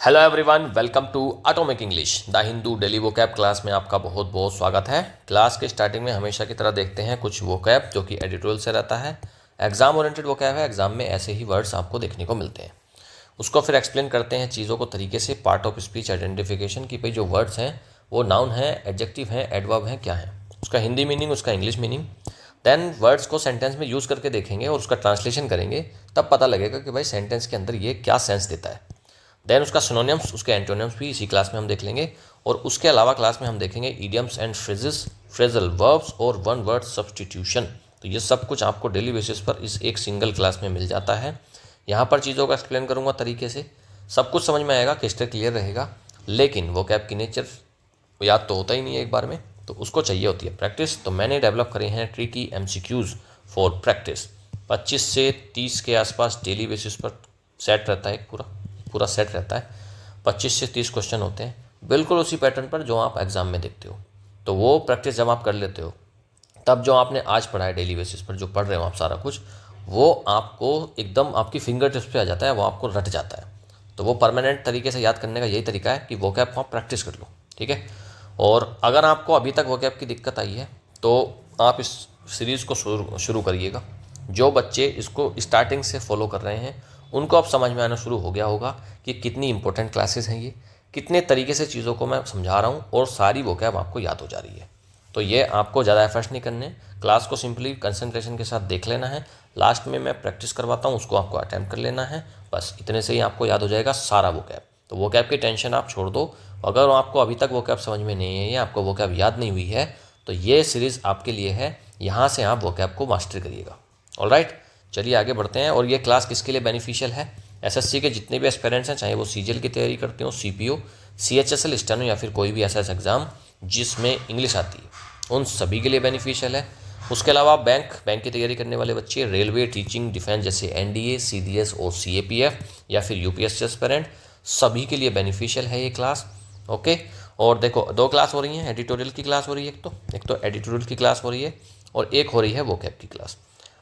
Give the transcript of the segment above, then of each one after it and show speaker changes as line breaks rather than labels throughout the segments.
Hello everyone, welcome to atomic English the Hindu daily vocab class में आपका बहुत बहुत स्वागत है। क्लास के स्टार्टिंग में हमेशा की तरह देखते हैं कुछ वोकैब जो कि एडिटोरियल से रहता है। एग्जाम ओरिएंटेड वोकैब है, एग्जाम में ऐसे ही वर्ड्स आपको देखने को मिलते हैं। उसको फिर एक्सप्लेन करते हैं चीज़ों को तरीके से, पार्ट ऑफ स्पीच आइडेंटिफिकेशन की भाई जो वर्ड्स हैं वो नाउन है, एडजेक्टिव हैं, एडवर्ब हैं, क्या है उसका हिंदी मीनिंग, उसका इंग्लिश मीनिंग। देन वर्ड्स को सेंटेंस में यूज़ करके देखेंगे और उसका ट्रांसलेशन करेंगे, तब पता लगेगा कि भाई सेंटेंस के अंदर ये क्या सेंस देता है। देन उसका सिनोनिम्स, उसके एंटोनिम्स भी इसी क्लास में हम देख लेंगे। और उसके अलावा क्लास में हम देखेंगे idioms and phrases, phrasal verbs और वन वर्ड सब्सटीट्यूशन। तो ये सब कुछ आपको डेली बेसिस पर इस एक सिंगल क्लास में मिल जाता है। यहाँ पर चीज़ों को एक्सप्लेन करूँगा तरीके से, सब कुछ समझ में आएगा, क्रिस्टल क्लियर रहेगा। लेकिन वोकैब की नेचर याद तो होता ही नहीं है एक बार में, तो उसको चाहिए होती है प्रैक्टिस। तो मैंने डेवलप करे हैं ट्रिकी MCQs फॉर प्रैक्टिस। 25 से 30 के आसपास डेली बेसिस पर सेट रहता है, पूरा सेट रहता है। 25 से 30 क्वेश्चन होते हैं, बिल्कुल उसी पैटर्न पर जो आप एग्ज़ाम में देखते हो। तो वो प्रैक्टिस जब आप कर लेते हो, तब जो आपने आज पढ़ा है डेली बेसिस पर, जो पढ़ रहे हो आप सारा कुछ, वो आपको एकदम आपकी फिंगर टिप्स पे आ जाता है, वो आपको रट जाता है। तो वो परमानेंट तरीके से याद करने का यही तरीका है कि वोकैब आप प्रैक्टिस कर लो, ठीक है। और अगर आपको अभी तक वोकैब की दिक्कत आई है तो आप इस सीरीज़ को शुरू करिएगा। जो बच्चे इसको स्टार्टिंग से फॉलो कर रहे हैं उनको अब समझ में आना शुरू हो गया होगा कि कितनी इंपॉर्टेंट क्लासेस हैं ये, कितने तरीके से चीज़ों को मैं समझा रहा हूँ और सारी वोकैब आपको याद हो जा रही है। तो ये आपको ज़्यादा एफर्ट्स नहीं करने, क्लास को सिंपली कंसंट्रेशन के साथ देख लेना है। लास्ट में मैं प्रैक्टिस करवाता हूँ, उसको आपको अटैम्प्ट कर लेना है, बस इतने से ही आपको याद हो जाएगा सारा वोकैब। तो वोकैब की टेंशन आप छोड़ दो। अगर आपको अभी तक वोकैब समझ में नहीं है या आपको वोकैब याद नहीं हुई है तो ये सीरीज़ आपके लिए है, यहाँ से आप वोकैब को मास्टर करिएगा। ऑलराइट, चलिए आगे बढ़ते हैं। और ये क्लास किसके लिए बेनिफिशियल है? SSC के जितने भी एस्पिरेंट्स हैं, चाहे वो CGL की तैयारी करते हो, CPO, CHSL, स्टेनो या फिर कोई भी ऐसा एग्ज़ाम जिसमें इंग्लिश आती है, उन सभी के लिए बेनिफिशियल है। उसके अलावा बैंक की तैयारी करने वाले बच्चे, रेलवे, टीचिंग, डिफेंस जैसे NDA, CDS और CAPF या फिर UPSC एस्पिरेंट, सभी के लिए बेनिफिशियल है ये क्लास। ओके, और देखो दो क्लास हो रही हैं, एडिटोरियल की क्लास हो रही है, एक तो एडिटोरियल की क्लास हो रही है और एक हो रही है वोकैब की क्लास।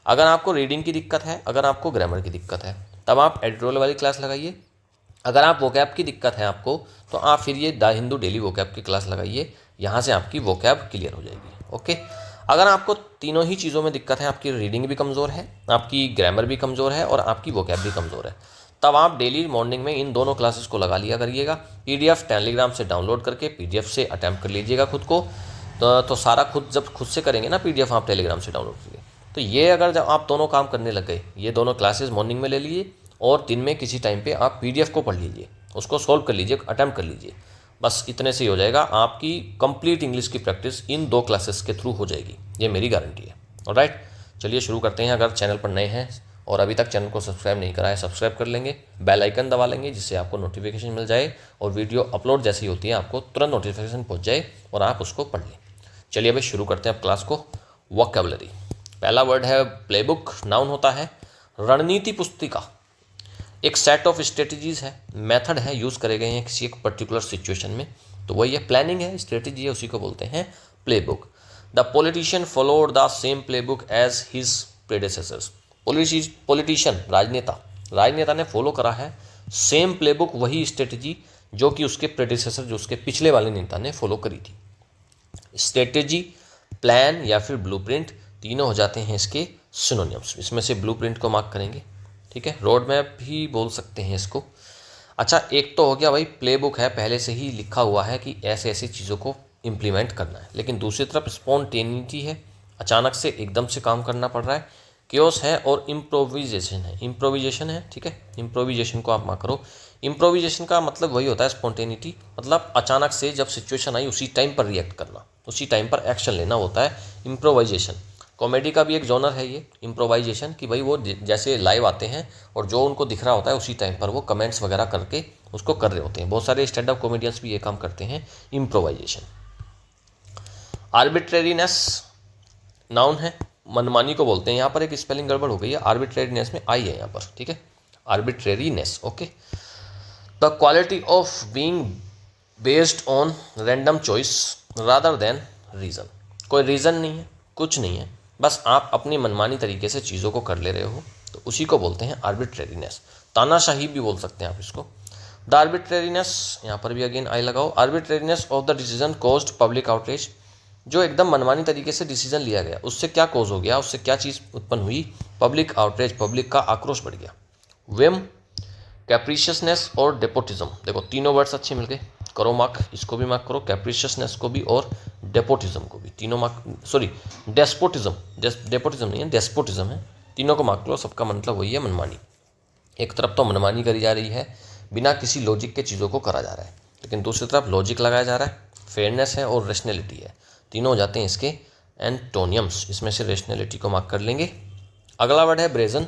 अगर आपको रीडिंग की दिक्कत है, अगर आपको ग्रामर की दिक्कत है, तब आप एडिटोरियल वाली क्लास लगाइए। अगर आप वोकैब की दिक्कत है आपको, तो आप फिर ये द हिंदू डेली वोकैब की क्लास लगाइए, यहाँ से आपकी वोकैब क्लियर हो जाएगी। ओके, अगर आपको तीनों ही चीज़ों में दिक्कत है, आपकी रीडिंग भी कमज़ोर है, आपकी ग्रामर भी कमज़ोर है और आपकी वोकैब भी कमज़ोर है, तब आप डेली मॉर्निंग में इन दोनों क्लासेस को लगा लिया करिएगा। PDF टेलीग्राम से डाउनलोड करके PDF से अटैम्प्ट कर लीजिएगा खुद को। तो सारा जब खुद से करेंगे ना, PDF आप टेलीग्राम से डाउनलोड करिए, तो ये अगर जब आप दोनों काम करने लग गए, ये दोनों क्लासेस मॉर्निंग में ले लिए और दिन में किसी टाइम पे आप PDF को पढ़ लीजिए, उसको सॉल्व कर लीजिए, अटैम्प्ट कर लीजिए, बस इतने से ही हो जाएगा। आपकी कंप्लीट इंग्लिश की प्रैक्टिस इन दो क्लासेस के थ्रू हो जाएगी, ये मेरी गारंटी है। ऑलराइट, चलिए शुरू करते हैं। अगर चैनल पर नए हैं और अभी तक चैनल को सब्सक्राइब नहीं करा है, सब्सक्राइब कर लेंगे, बेल आइकन दबा लेंगे जिससे आपको नोटिफिकेशन मिल जाए और वीडियो अपलोड जैसी होती है आपको तुरंत नोटिफिकेशन पहुंच जाए और आप उसको पढ़ लें। चलिए अभी शुरू करते हैं अब क्लास को। वोकैबुलरी, पहला वर्ड है प्लेबुक, नाउन होता है रणनीति पुस्तिका। एक सेट ऑफ स्ट्रेटजीज है, मेथड है, यूज़ करे गए हैं किसी एक पर्टिकुलर सिचुएशन में, तो वही है, प्लानिंग है, स्ट्रेटजी है, उसी को बोलते हैं playbook. The politician followed the same playbook as his predecessors. Politician, राजनेता ने फॉलो करा है सेम प्लेबुक, वही स्ट्रेटजी जो कि उसके प्रेडेसेसर, जो उसके पिछले वाले नेता ने फॉलो करी थी। स्ट्रेटजी, प्लान या फिर ब्लूप्रिंट, तीनों हो जाते हैं इसके सिनोनिम्स। इसमें से ब्लूप्रिंट को मार्क करेंगे, ठीक है। रोड मैप भी बोल सकते हैं इसको। अच्छा, एक तो हो गया भाई प्लेबुक है, पहले से ही लिखा हुआ है कि ऐसे ऐसी चीज़ों को इम्प्लीमेंट करना है। लेकिन दूसरी तरफ स्पॉन्टेनिटी है, अचानक से एकदम से काम करना पड़ रहा है। क्योस है और इम्प्रोविजेशन है, ठीक है। इम्प्रोविजेशन को आप मार्क करो। इम्प्रोविजेशन का मतलब वही होता है स्पॉन्टेनिटी, मतलब अचानक से जब सिचुएशन आई उसी टाइम पर रिएक्ट करना, उसी टाइम पर एक्शन लेना होता है इम्प्रोवाइजेशन। कॉमेडी का भी एक जॉनर है ये इम्प्रोवाइजेशन, कि भाई वो जैसे लाइव आते हैं और जो उनको दिख रहा होता है उसी टाइम पर वो कमेंट्स वगैरह करके उसको कर रहे होते हैं। बहुत सारे स्टैंड अप कॉमेडियंस भी ये काम करते हैं, इम्प्रोवाइजेशन। आर्बिट्रेरीनेस, नाउन है, मनमानी को बोलते हैं। यहाँ पर एक स्पेलिंग गड़बड़ हो गई है, आर्बिट्रेरीनेस में आई है यहाँ पर, ठीक है, arbitrariness. Okay, the quality of being based on random choice rather than reason. कोई रीज़न नहीं है, कुछ नहीं है, बस आप अपनी मनमानी तरीके से चीज़ों को कर ले रहे हो, तो उसी को बोलते हैं आर्बिट्रेरीनेस। तानाशाही भी बोल सकते हैं आप इसको। द आर्बिट्रेरीनेस, यहाँ पर भी अगेन आई लगाओ, arbitrariness of the decision caused public outreach, जो एकदम मनमानी तरीके से डिसीजन लिया गया उससे क्या कॉज हो गया, उससे क्या चीज़ उत्पन्न हुई, पब्लिक आउटरीच, पब्लिक का आक्रोश बढ़ गया। विम, कैप्रिशियसनेस और डेपोटिज्म, देखो तीनों वर्ड्स अच्छे मिल गए, करो मार्क, इसको भी मार्क करो, कैप्रिशियसनेस को भी और डेपोटिज्म को भी, तीनों मार्क, सॉरी डेस्पोटिज्म, डेपोटिज्म नहीं है, डेस्पोटिज्म है, तीनों को मार्क लो, सबका मतलब वही है मनमानी। एक तरफ तो मनमानी करी जा रही है, बिना किसी लॉजिक के चीज़ों को करा जा रहा है, लेकिन दूसरी तरफ लॉजिक लगाया जा रहा है, फेयरनेस है और रेशनैलिटी है, तीनों हो जाते हैं इसके एंटोनियम्स। इसमें से रेशनैलिटी को मार्क कर लेंगे। अगला वर्ड है ब्रेजन,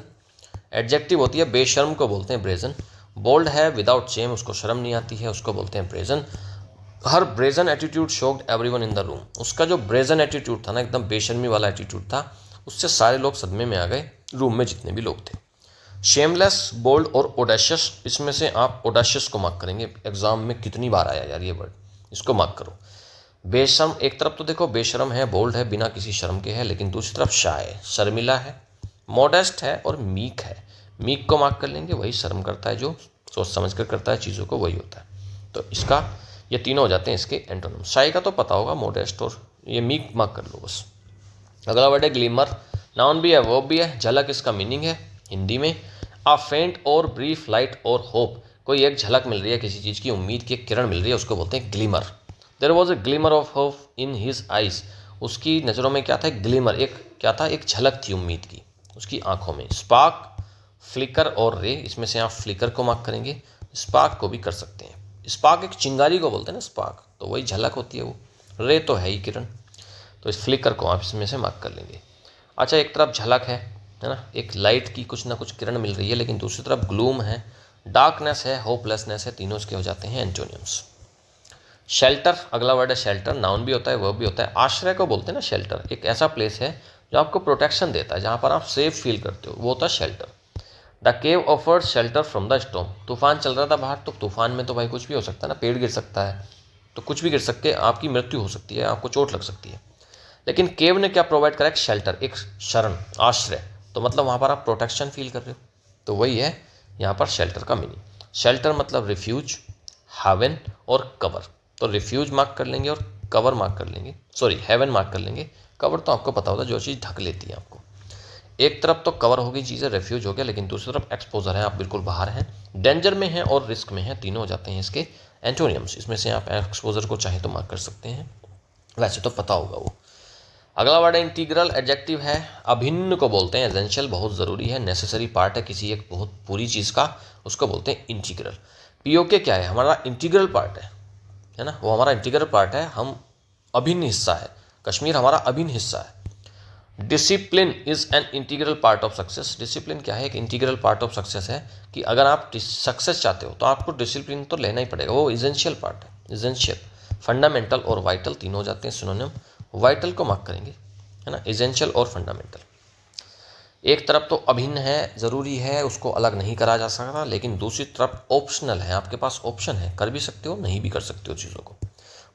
एडजेक्टिव होती है बेशर्म को बोलते हैं ब्रेजन। बोल्ड है विदाउट शेम, उसको शर्म नहीं आती है, उसको बोलते हैं brazen. Her brazen attitude shocked everyone in the room, उसका जो ब्रेजन एटीट्यूड था ना, एकदम बेशर्मी वाला एटीट्यूड था, उससे सारे लोग सदमे में आ गए, रूम में जितने भी लोग थे। शेमलेस, बोल्ड और ओडेशियस, इसमें से आप ओडेशियस को मार्क करेंगे, एग्जाम में कितनी बार आया यार ये वर्ड, इसको मार्क करो। बेशर्म, एक तरफ तो देखो बेशर्म है, बोल्ड है, बिना किसी शर्म के है, लेकिन दूसरी तरफ शाय, शर्मिला है, मॉडेस्ट है और मीक है। मीक को मार्क कर लेंगे, वही शर्म करता है, जो सोच समझ कर करता है चीज़ों को, वही होता है। तो इसका ये तीनों हो जाते हैं इसके एंटोनिम। शाय का तो पता होगा, मॉडेस्ट और ये मीक मार्क कर लो बस। अगला वर्ड है ग्लिमर, नाउन भी है वर्ब भी है। झलक इसका मीनिंग है हिंदी में अ फेंट और ब्रीफ लाइट और होप, कोई एक झलक मिल रही है किसी चीज़ की, उम्मीद की एक किरण मिल रही है, उसको बोलते हैं glimmer. There was a glimmer of hope in his eyes, उसकी नज़रों में क्या था, ग्लिमर, एक क्या था, एक झलक थी उम्मीद की उसकी आंखों में। स्पार्क, फ्लिकर और रे, इसमें से आप फ्लिकर को मार्क करेंगे, स्पार्क को भी कर सकते हैं। स्पार्क एक चिंगारी को बोलते हैं ना, स्पार्क तो वही झलक होती है, वो रे तो है ही किरण, तो इस फ्लिकर को आप इसमें से मार्क कर लेंगे। अच्छा, एक तरफ झलक है ना, एक लाइट की कुछ ना कुछ किरण मिल रही है, लेकिन दूसरी तरफ ग्लूम है, डार्कनेस है, होपलेसनेस है, तीनों इसके हो जाते हैं एंटोनियम्स। शेल्टर, अगला वर्ड है शेल्टर, नाउन भी होता है वर्ब भी होता है। आश्रय को बोलते हैं ना शेल्टर, एक ऐसा प्लेस है जो आपको प्रोटेक्शन देता है, जहाँ पर आप सेफ फील करते हो, वो होता है shelter. The cave offered shelter from the storm, तूफान चल रहा था बाहर, तो तूफान में तो भाई कुछ भी हो सकता है ना, पेड़ गिर सकता है, तो कुछ भी गिर सकते हैं, आपकी मृत्यु हो सकती है, आपको चोट लग सकती है। लेकिन केव ने क्या प्रोवाइड करा, एक शेल्टर, एक शरण, आश्रय, तो मतलब वहाँ पर आप प्रोटेक्शन फील कर रहे हो, तो वही है यहाँ पर शेल्टर का मीनिंग। शेल्टर मतलब रिफ्यूज, हेवन और कवर, तो रिफ्यूज मार्क कर लेंगे और कवर मार्क कर लेंगे, सॉरी हेवन मार्क कर लेंगे। कवर तो आपको पता होता है, जो चीज़ ढक लेती है आपको। एक तरफ तो कवर हो गई चीज़ें, रेफ्यूज हो गया, लेकिन दूसरी तरफ एक्सपोजर है, आप बिल्कुल बाहर हैं, डेंजर में हैं और रिस्क में हैं, तीनों हो जाते हैं इसके एंटोनियम्स। इसमें से आप एक्सपोजर को चाहे तो मार्क कर सकते हैं, वैसे तो पता होगा वो। अगला वर्ड है इंटीग्रल, एडजेक्टिव है अभिन्न को बोलते हैं, एसेंशियल बहुत ज़रूरी है, नेसेसरी पार्ट है किसी एक बहुत पूरी चीज़ का, उसको बोलते हैं इंटीग्रल। पीओके क्या है, हमारा इंटीग्रल पार्ट है ना, वो हमारा इंटीग्रल पार्ट है, हम अभिन्न हिस्सा है, कश्मीर हमारा अभिन्न हिस्सा है। Discipline is an integral part of success, discipline क्या है, एक इंटीग्रल पार्ट ऑफ सक्सेस है, कि अगर आप सक्सेस चाहते हो तो आपको डिसिप्लिन तो लेना ही पड़ेगा, वो इसेंशियल पार्ट है, इसेंशियल। फंडामेंटल और वाइटल तीनों हो जाते हैं सिनोनिम, वाइटल को मार्क करेंगे, है ना, इसेंशियल और फंडामेंटल। एक तरफ तो अभिन्न है, ज़रूरी है, उसको अलग नहीं करा जा सकता, लेकिन दूसरी तरफ ऑप्शनल है, आपके पास ऑप्शन है, कर भी सकते हो नहीं भी कर सकते हो चीज़ों को।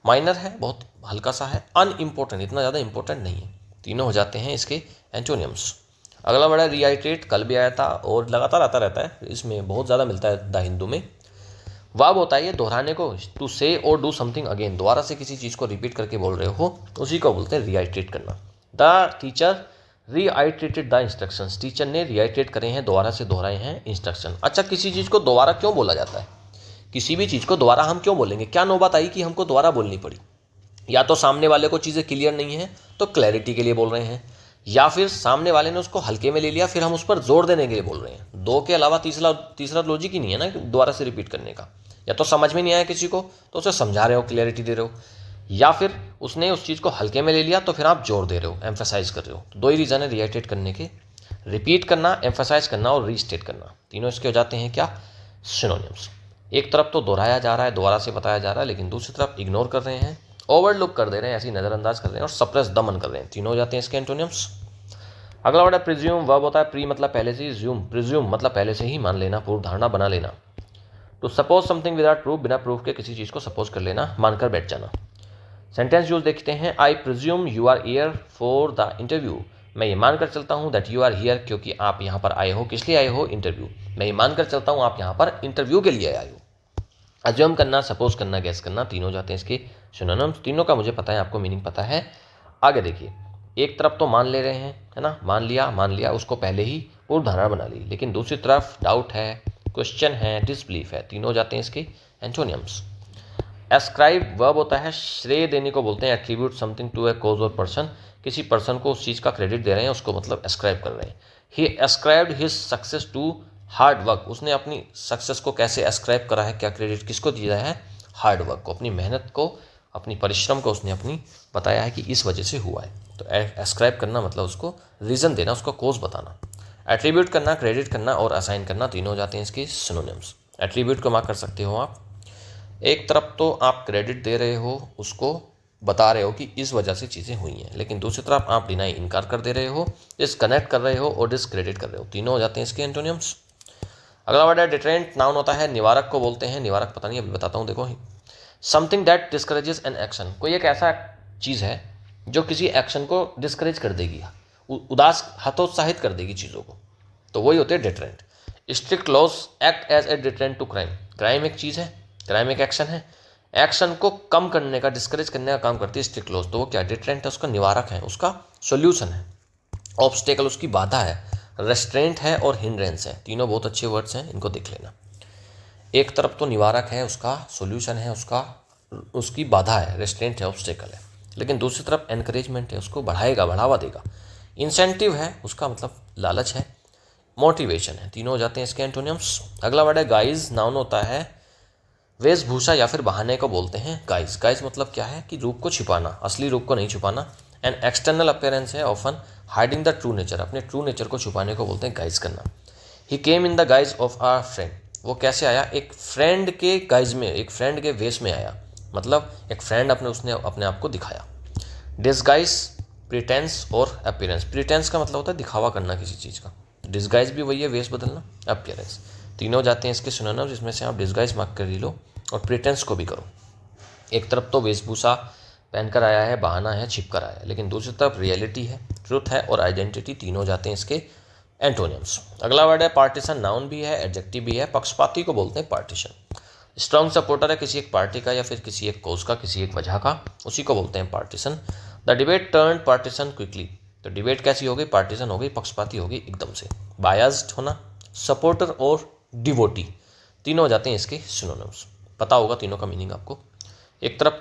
माइनर है, बहुत हल्का सा है, अनइम्पोर्टेंट, इतना ज़्यादा इंपॉर्टेंट नहीं है, तीनों हो जाते हैं इसके एंटोनियम्स। अगला वर्ड है रिआइट्रेट, कल भी आया था और लगातार आता रहता है, इसमें बहुत ज़्यादा मिलता है द हिंदू में। वर्ब होता है ये दोहराने को, टू से और डू समथिंग अगेन, दोबारा से किसी चीज़ को रिपीट करके बोल रहे हो, उसी को बोलते हैं रिआइट्रेट करना। The teacher reiterated the instructions, teacher ने रिआइट्रेट करे हैं, दोबारा से दोहराए हैं इंस्ट्रक्शन। अच्छा, किसी चीज़ को दोबारा क्यों बोला जाता है, किसी भी चीज़ को दोबारा हम क्यों बोलेंगे, क्या नौबत आई कि हमको दोबारा बोलनी पड़ी, या तो सामने वाले को चीज़ें क्लियर नहीं है तो क्लैरिटी के लिए बोल रहे हैं, या फिर सामने वाले ने उसको हल्के में ले लिया फिर हम उस पर जोर देने के लिए बोल रहे हैं। दो के अलावा तीसरा लॉजिक ही नहीं है ना दोबारा से रिपीट करने का, या तो समझ में नहीं आया किसी को तो उसे समझा रहे हो, क्लैरिटी दे रहे हो, या फिर उसने उस चीज़ को हल्के में ले लिया तो फिर आप जोर दे रहे हो, एम्फेसाइज कर रहे हो। तो दो ही रीज़न है रिआइट्रेट करने के, रिपीट करना, एम्फेसाइज करना और रीस्टेट करना, तीनों इसके हो जाते हैं क्या, सिनोनिम्स। एक तरफ तो दोहराया जा रहा है, दोबारा से बताया जा रहा है, लेकिन दूसरी तरफ इग्नोर कर रहे हैं, ओवरलुक कर दे रहे हैं, ऐसी नज़रअंदाज कर रहे हैं, और सप्रेस दमन कर रहे हैं, तीनों हो जाते हैं इसके एंटोनियम्स। अगला वर्ड है प्रिज्यूम, वर्ब होता है प्री मतलब पहले से ही, ज्यूम प्रिज्यूम मतलब पहले से ही मान लेना, पूर्व धारणा बना लेना। To suppose something without proof, बिना प्रूफ के किसी चीज़ को सपोज कर लेना, मानकर बैठ जाना। सेंटेंस यूज देखते हैं, I presume you are here for the interview, मैं ये मानकर चलता हूँ दैट यू आर हियर, क्योंकि आप यहाँ पर आए हो, किस लिए आए हो, इंटरव्यू, मैं ये मानकर चलता हूँ आप यहाँ पर इंटरव्यू के लिए आए हो। अज्यूम करना, सपोज करना, गैस करना, तीनों जाते हैं इसके सिनोनिम्स। तीनों का मुझे पता है, आपको मीनिंग पता है। आगे देखिए, एक तरफ तो मान ले रहे हैं, है ना, मान लिया, उसको पहले ही पूर्व धारणा बना ली। लेकिन दूसरी तरफ डाउट है, क्वेश्चन है, डिसबिलीफ है, तीनों जाते हैं इसके एंटोनियम्स। एस्क्राइब वर्ब होता है श्रेय देने को बोलते हैं, एट्रीब्यूट समथिंग टू ए कोज और पर्सन, किसी पर्सन को उस चीज़ का क्रेडिट दे रहे हैं, उसको मतलब एस्क्राइब कर रहे हैं। He ascribed his success to hard work, उसने अपनी सक्सेस को कैसे एस्क्राइब करा है, क्या क्रेडिट किसको दिया है, हार्ड वर्क को, अपनी मेहनत को, अपनी परिश्रम को उसने अपनी बताया है कि इस वजह से हुआ है। तो एस्क्राइब करना मतलब उसको रीज़न देना, उसको कोज बताना। एट्रीब्यूट करना, क्रेडिट करना और असाइन करना, तीनों हो जाते हैं इसके सिनोनिम्स। एट्रीब्यूट को मार्क कर सकते हो आप, एक तरफ तो आप क्रेडिट दे रहे हो, उसको बता रहे हो कि इस वजह से चीज़ें हुई हैं, लेकिन दूसरी तरफ आप डिनाई, इनकार कर दे रहे हो, डिसकनेक्ट कर रहे हो और डिसक्रेडिट कर रहे हो, तीनों हो जाते हैं इसके एंटोनियम्स। अगला वर्ड है डिटरेंट, नाउन होता है, निवारक को बोलते हैं। निवारक पता नहीं, अभी बताता हूँ। देखो, something that discourages an action, कोई एक ऐसा चीज़ है जो किसी एक्शन को डिस्करेज कर देगी, उदास, हतोत्साहित कर देगी चीज़ों को, तो वही होते हैं deterrent. Strict laws act as a deterrent to crime, crime एक चीज़ है, क्राइम एक एक्शन है, एक्शन को कम करने का, डिस्करेज करने का काम करती है स्ट्रिक्ट लॉज, तो वो क्या डिटरेंट है, उसका निवारक है, उसका सोल्यूशन है। ऑब्स्टेकल उसकी बाधा है, रेस्ट्रेंट है और हिंड्रेंस है, तीनों बहुत अच्छे वर्ड्स हैं, इनको देख लेना। एक तरफ तो निवारक है, उसका सोल्यूशन है, उसकी बाधा है, रेस्ट्रेंट है, ऑब्स्टेकल है, लेकिन दूसरी तरफ एनकरेजमेंट है, उसको बढ़ाएगा, बढ़ावा देगा। इंसेंटिव है, उसका मतलब लालच है। मोटिवेशन है, तीनों हो जाते हैं इसके एंटोनियम्स। अगला वर्ड है गाइज, नाउन होता है, वेशभूषा या फिर बहाने को बोलते हैं गाइज। गाइज मतलब क्या है कि रूप को छिपाना, असली रूप को नहीं छुपाना। एंड एक्सटर्नल अपीयरेंस है, often hiding the true nature, अपने ट्रू नेचर को छुपाने को बोलते हैं गाइज करना। He came in the guise of our friend, वो कैसे आया, एक फ्रेंड के गाइज में, एक फ्रेंड के वेश में आया, मतलब एक फ्रेंड उसने अपने आप को दिखाया। डिस्गाइज, प्रिटेंस और अपीयरेंस, प्रिटेंस का मतलब होता है दिखावा करना किसी चीज़ का, डिस्गाइज भी वही है, वेश बदलना, अपीयरेंस, तीनों जाते हैं इसके सिनोनिम्स, जिसमें से आप डिस्गाइज मार्क कर लो और प्रिटेंस को भी करो। एक तरफ तो वेशभूषा पहनकर आया है, बहाना है, छिप कर आया है, लेकिन दूसरी तरफ रियलिटी है, ट्रुथ है और आइडेंटिटी, तीनों जाते हैं इसके एंटोनियम्स। अगला वर्ड है पार्टीशन, नाउन भी है, एडजेक्टिव भी है, पक्षपाती को बोलते हैं पार्टीशन। स्ट्रॉन्ग सपोर्टर है किसी एक पार्टी का या फिर किसी एक कोज का, किसी एक वजह का, उसी को बोलते हैं partition. The debate turn partition quickly, तो डिबेट कैसी हो गई, पार्टीशन हो गई, पक्षपाती हो गई एकदम से। बायस्ड होना, सपोर्टर और डिवोटी, तीनों हो जाते हैं इसके सिनोनिम्स। पता होगा तीनों का मीनिंग आपको। एक तरफ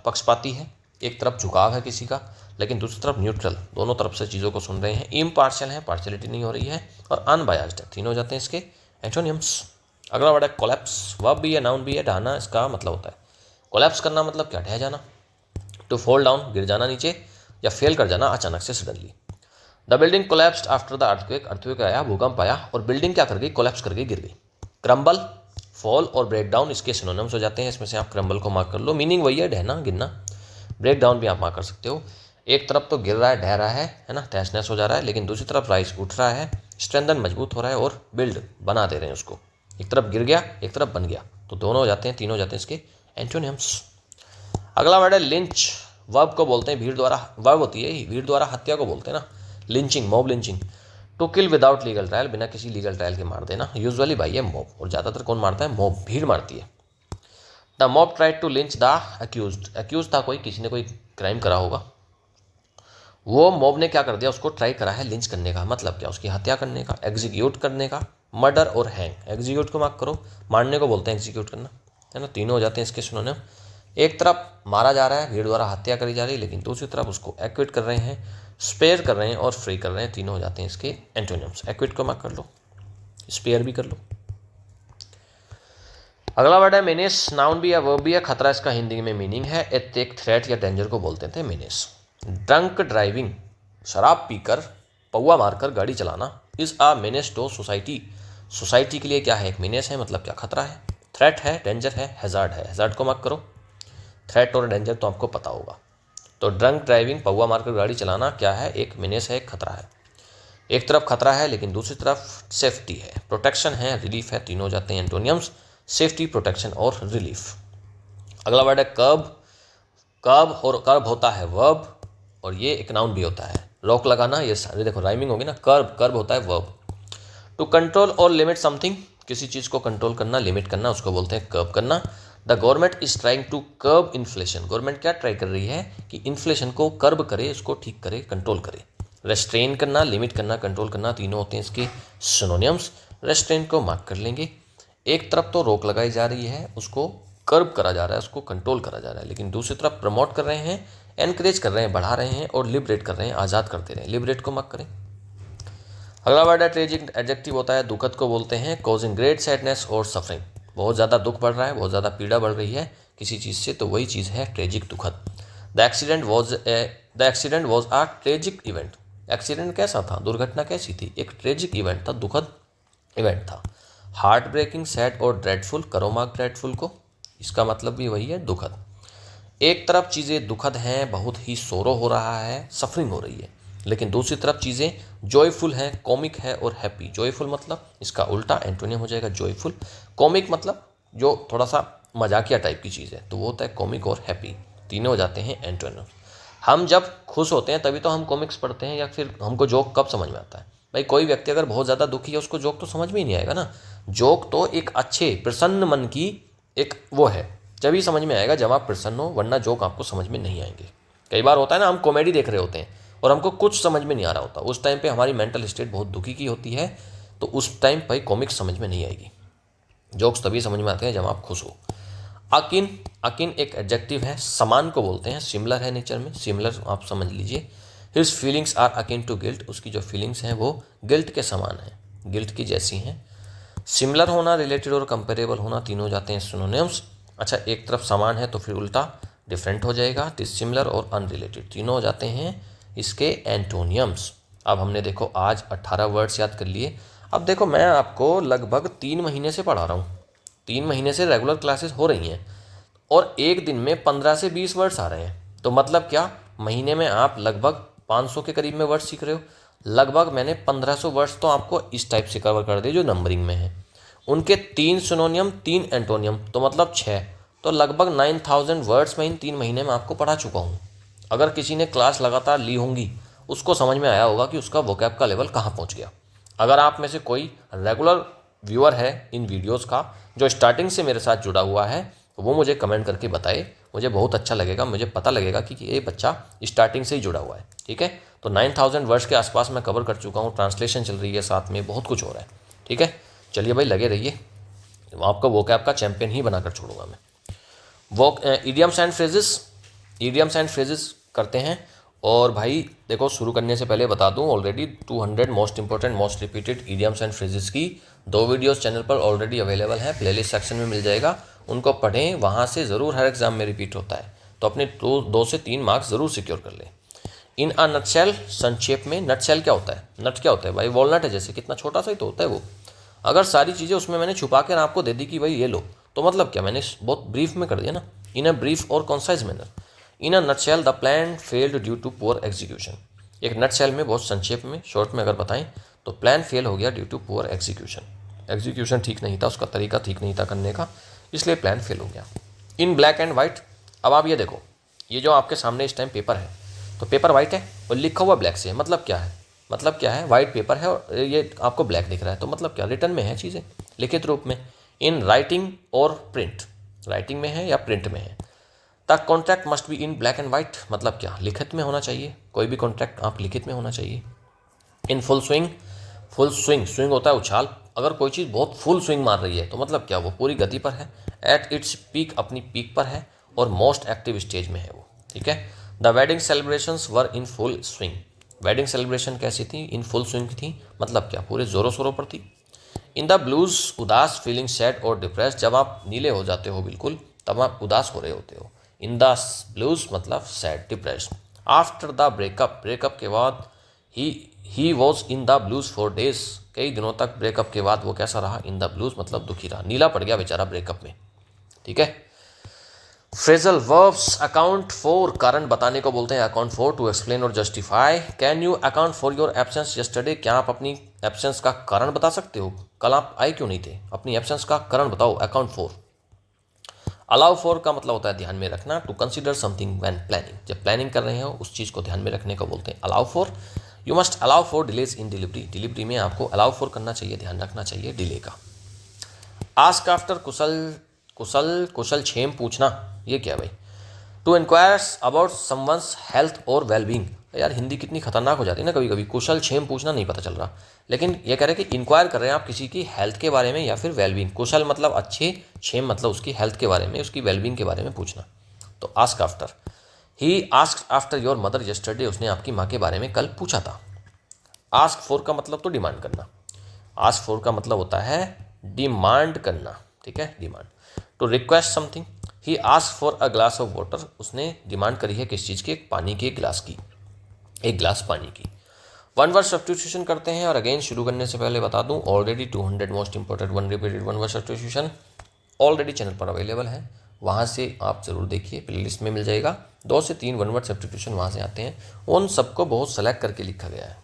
पक्षपाती है, एक तरफ झुकाव है किसी का, लेकिन दूसरी तरफ न्यूट्रल, दोनों तरफ से चीज़ों को सुन रहे हैं। इम्पार्शियल है, पार्शियलिटी नहीं हो रही है, और अनबायस्ड है, तीनों हो जाते हैं इसके एंटोनियम्स। अगला वर्ड है कोलैप्स, वर्ब भी है, नाउन भी है, ढहना इसका मतलब होता है। कोलैप्स करना मतलब क्या, ढह जाना। टू फॉल डाउन, गिर जाना नीचे, या फेल कर जाना अचानक से, suddenly. The building collapsed after the earthquake, earthquake आया, भूकंप आया और बिल्डिंग क्या कर गई, कोलैप्स कर गई, गिर गई। क्रम्बल, फॉल और ब्रेक डाउन इसके सिनोनिम्स हो जाते हैं, इसमें से आप क्रम्बल को मार्क कर लो, मीनिंग वही है, ढहना, गिरना। ब्रेक डाउन भी आप मार्क कर सकते हो, एक तरफ तो गिर रहा है, ढह रहा है ना, तहस नहस हो जा रहा है, लेकिन दूसरी तरफ राइज उठ रहा है, स्ट्रेंथन मजबूत हो रहा है और बिल्ड बना दे रहे हैं उसको। एक तरफ गिर गया, एक तरफ बन गया, तो दोनों हो जाते हैं, तीनों हो जाते हैं इसके एंटोनिम्स। अगला वर्ड है लिंच, वर्ब को बोलते हैं भीड़ द्वारा, वर्ब होती है भीड़ द्वारा हत्या को बोलते हैं ना, lynching, mob lynching. To kill without legal trial, बिना किसी लीगल ट्रायल के मार देना, यूजुअली भाई है मॉब, और ज़्यादातर कौन मारता है, मॉब, भीड़ मारती है। The mob tried to lynch the accused, accused था कोई, किसी ने कोई क्राइम करा होगा, वो मॉब ने क्या कर दिया, उसको ट्राई करा है लिंच करने का, मतलब क्या, उसकी हत्या करने का, एग्जीक्यूट करने का। मर्डर और हैंग, एग्जीक्यूट को मार्क करो, मारने को बोलते हैं एग्जीक्यूट करना, है ना, तीनों हो जाते हैं इसके सिनोनिम। एक तरफ मारा जा रहा है, भीड़ द्वारा हत्या करी जा रही है, लेकिन दूसरी तरफ उसको एक्विट कर रहे हैं, स्पेयर कर रहे हैं और फ्री कर रहे हैं, तीनों हो जाते हैं इसके एंटोनिम्स। एक्विट को मार्क कर लो, स्पेयर भी कर लो। अगला वर्ड है मेनेस, नाउन भी है, वर्ब भी है, खतरा इसका हिंदी में मीनिंग है, एक थ्रेट या डेंजर को बोलते थे मेनेस। ड्रंक ड्राइविंग, शराब पीकर, पौवा मारकर गाड़ी चलाना, is a menace to society, society के लिए क्या है, एक मेनेस है, मतलब क्या, खतरा है। थ्रेट है, डेंजर है, हैजार्ड है, हैजार्ड को मार्क करो। थ्रेट और डेंजर तो आपको पता होगा। तो ड्रंक ड्राइविंग, पौवा मारकर गाड़ी चलाना क्या है, एक मेनेस है, एक खतरा है। एक तरफ खतरा है लेकिन दूसरी तरफ सेफ्टी है, प्रोटेक्शन है, रिलीफ है, तीनों जाते हैं एंटोनियम्स, सेफ्टी, प्रोटेक्शन और रिलीफ। अगला वर्ड है कर्ब, कर्ब और कर्ब होता है वर्ब, और ये एक नाउन भी होता है, रोक लगाना, ये सारे देखो राइमिंग होगी ना, कर्ब, कर्ब होता है वर्ब। टू कंट्रोल और लिमिट समथिंग, किसी चीज़ को कंट्रोल करना, लिमिट करना, उसको बोलते हैं कर्ब करना। The government is trying to curb inflation, government क्या ट्राई कर रही है कि इन्फ्लेशन को कर्ब करे, इसको ठीक करे, कंट्रोल करे। रेस्ट्रेन करना, लिमिट करना, कंट्रोल करना, तीनों होते हैं इसके सिनोनिम्स। रेस्ट्रेन को मार्क कर लेंगे। एक तरफ तो रोक लगाई जा रही है, उसको कर्ब करा जा रहा है, उसको कंट्रोल करा जा रहा है, लेकिन दूसरी तरफ प्रमोट कर रहे हैं, एनकरेज कर रहे हैं, बढ़ा रहे हैं और लिबरेट कर रहे हैं, आज़ाद करते रहे हैं। लिबरेट को मार्क करें। अगला वर्ड है ट्रेजिक, एडजेक्टिव होता है, दुखद को बोलते हैं, कॉजिंग ग्रेट सैडनेस और सफरिंग, बहुत ज़्यादा दुख बढ़ रहा है, बहुत ज़्यादा पीड़ा बढ़ रही है किसी चीज़ से, तो वही चीज़ है ट्रेजिक, दुखद। The accident was a tragic event, accident कैसा था, दुर्घटना कैसी थी, एक ट्रेजिक इवेंट था, दुखद इवेंट था। हार्ट ब्रेकिंग, सैड और ड्रेडफुल, करो मार्क ड्रेडफुल को, इसका मतलब भी वही है, दुखद। एक तरफ चीज़ें दुखद हैं, बहुत ही सोरो हो रहा है, सफरिंग हो रही है, लेकिन दूसरी तरफ चीज़ें जॉयफुल हैं, कॉमिक है और हैप्पी। जॉयफुल मतलब इसका उल्टा एंटोनियम हो जाएगा जॉयफुल। कॉमिक मतलब जो थोड़ा सा मजाकिया टाइप की चीज़ है, तो वो होता है कॉमिक और हैप्पी, तीनों हो जाते हैं एंटोनियम। हम जब खुश होते हैं तभी तो हम कॉमिक्स पढ़ते हैं, या फिर हमको जोक कब समझ में आता है भाई? कोई व्यक्ति अगर बहुत ज़्यादा दुखी है, उसको जोक तो समझ में ही नहीं आएगा ना। जोक तो एक अच्छे प्रसन्न मन की एक वो है, जब ही समझ में आएगा जब आप प्रसन्न हो, वरना जोक आपको समझ में नहीं आएंगे। कई बार होता है ना, हम कॉमेडी देख रहे होते हैं और हमको कुछ समझ में नहीं आ रहा होता, उस टाइम पे हमारी मेंटल स्टेट बहुत दुखी की होती है, तो उस टाइम पर कॉमिक्स समझ में नहीं आएगी। जोक्स तभी समझ में आते हैं जब आप खुश हो। अकिन, अकिन एक एडजेक्टिव है, समान को बोलते हैं, सिमिलर है नेचर में, सिमिलर आप समझ लीजिए। His feelings are akin to guilt, उसकी जो फीलिंग्स हैं वो गिल्ट के समान है, गिल्ट की जैसी हैं। सिमिलर होना, रिलेटेड और कंपेरेबल होना, तीनों हो जाते हैं सिनोनिम्स। अच्छा, एक तरफ समान है तो फिर उल्टा डिफरेंट हो जाएगा, डिसिमिलर और अनरिलेटेड, तीनों हो जाते हैं इसके एंटोनियम्स। अब हमने देखो आज 18 वर्ड्स याद कर लिए। अब देखो मैं आपको लगभग 3 महीने से पढ़ा रहा हूँ, 3 महीने से रेगुलर क्लासेस हो रही हैं और एक दिन में 15 से 20 वर्ड्स आ रहे हैं, तो मतलब क्या, महीने में आप लगभग 500 के करीब में वर्ड्स सीख रहे हो। लगभग मैंने 1500 वर्ड्स तो आपको इस टाइप से कवर कर दिए जो नंबरिंग में है, उनके 3 सिनोनियम 3 एंटोनियम, तो मतलब 6, तो लगभग 9000 वर्ड्स में इन 3 महीने में आपको पढ़ा चुका हूँ। अगर किसी ने क्लास लगातार ली होंगी, उसको समझ में आया होगा कि उसका वोकैब का लेवल कहाँ पहुँच गया। अगर आप में से कोई रेगुलर व्यूअर है इन वीडियोज़ का, जो स्टार्टिंग से मेरे साथ जुड़ा हुआ है, तो वो मुझे कमेंट करके बताए, मुझे बहुत अच्छा लगेगा, मुझे पता लगेगा कि ये बच्चा स्टार्टिंग से ही जुड़ा हुआ है। ठीक है, तो 9000 वर्ड्स के आसपास मैं कवर कर चुका हूँ, ट्रांसलेशन चल रही है साथ में, बहुत कुछ हो रहा है। ठीक है, चलिए भाई लगे रहिए, आपको वोकैब का चैंपियन ही बनाकर छोड़ूंगा मैं। Idioms and phrases, idioms and phrases करते हैं। और भाई देखो, शुरू करने से पहले बता दूं, already 200 most important most repeated idioms and phrases की 2 वीडियोस चैनल पर ऑलरेडी अवेलेबल है, प्लेलिस्ट सेक्शन में मिल जाएगा, उनको पढ़ें, वहाँ से ज़रूर हर एग्जाम में रिपीट होता है, तो अपने 2 से 3 मार्क्स ज़रूर सिक्योर कर लें। इन अ नटशेल, संक्षेप में, नटशेल क्या होता है, नट क्या होता है भाई, वॉलनट है जैसे, कितना छोटा सा ही तो होता है वो। अगर सारी चीज़ें उसमें मैंने छुपा कर आपको दे दी कि भाई ये लो, तो मतलब क्या, मैंने बहुत ब्रीफ में कर दिया ना, इन अ ब्रीफ और concise manner. In a nutshell the plan failed due to poor execution, एक नटशेल में बहुत संक्षेप में शॉर्ट में अगर बताएं तो प्लान फेल हो गया due to poor execution, execution ठीक नहीं था, उसका तरीका ठीक नहीं था करने का, इसलिए प्लान फेल हो गया। इन ब्लैक एंड वाइट, अब आप ये देखो, ये जो आपके सामने इस टाइम पेपर है, तो पेपर वाइट है और लिखा हुआ ब्लैक से है, मतलब क्या है, मतलब क्या है, वाइट पेपर है और ये आपको ब्लैक दिख रहा है, तो मतलब क्या, रिटर्न में है चीज़ें, लिखित रूप में। इन राइटिंग और प्रिंट, राइटिंग में है या प्रिंट में है। The contract must be in black and white, मतलब क्या, लिखित में होना चाहिए, कोई भी कॉन्ट्रैक्ट आप लिखित में होना चाहिए। इन full swing, full swing, swing होता है उछाल, अगर कोई चीज़ बहुत फुल स्विंग मार रही है तो मतलब क्या, वो पूरी गति पर है, एट इट्स पीक, अपनी पीक पर है, और मोस्ट एक्टिव स्टेज में है वो। ठीक है, the wedding celebrations were in full swing, wedding celebration कैसी थी, इन फुल स्विंग थी, मतलब क्या, पूरे जोरों शोरों पर थी। इन द ब्लूज, उदास, फीलिंग सैड और डिप्रेस्ड, जब आप नीले हो जाते हो बिल्कुल, तब आप उदास हो रहे होते हो। इन द ब्लूज मतलब sad, depressed. After the breakup, breakup के बाद, he was in the blues for days, कई दिनों तक ब्रेकअप के बाद वो कैसा रहा, इन द ब्लूज मतलब दुखी रहा, नीला पड़ गया बेचारा ब्रेकअप में। ठीक है, फ्रेजल वर्ब्स, अकाउंट फॉर, कारण बताने को बोलते हैं, अकाउंट फॉर, टू एक्सप्लेन और justify. Can you account for your absence yesterday, क्या आप अपनी एब्सेंस का कारण बता सकते हो, कल आप आए क्यों नहीं थे, अपनी एब्सेंस का कारण बताओ, अकाउंट फॉर। अलाउ फॉर का मतलब होता है ध्यान में रखना, to consider something when planning, जब प्लानिंग कर रहे हो उस चीज़ को ध्यान में रखने को बोलते हैं allow for. You must allow for delays in delivery, delivery में आपको अलाउ फॉर करना चाहिए, ध्यान रखना चाहिए डिले का। आस्क आफ्टर, कुशल कुशल क्षेम पूछना, ये क्या है भाई? To enquire about someone's health और वेलबींग। यार हिंदी कितनी खतरनाक हो जाती है ना कभी कभी, कुशल क्षेम पूछना नहीं पता चल रहा, लेकिन ये कह रहे हैं कि इंक्वायर कर रहे हैं आप किसी की हेल्थ के बारे में या फिर वेलबींग। कुशल मतलब अच्छे, क्षेम मतलब उसकी हेल्थ के बारे में, उसकी वेलबींग के बारे में पूछना। तो ask after, he ask after your mother yesterday, उसने आपकी माँ के बारे में कल पूछा था। आस्क फॉर का मतलब तो डिमांड करना, आस्क फॉर का मतलब होता है डिमांड करना, ठीक है, demand. To request something, he ask for a glass of water, उसने डिमांड करी है किस चीज़ की? पानी के गिलास की, एक गिलास पानी की। वन वर्ड सब्स्टिट्यूशन करते हैं, और अगेन शुरू करने से पहले बता दूं, already 200 most important one repeated one word substitution already channel पर अवेलेबल है, वहाँ से आप ज़रूर देखिए, प्लेलिस्ट में मिल जाएगा। 2 से 3 वन वर्ड सब्स्टिट्यूशन वहाँ से आते हैं, उन सबको बहुत सेलेक्ट करके लिखा गया है।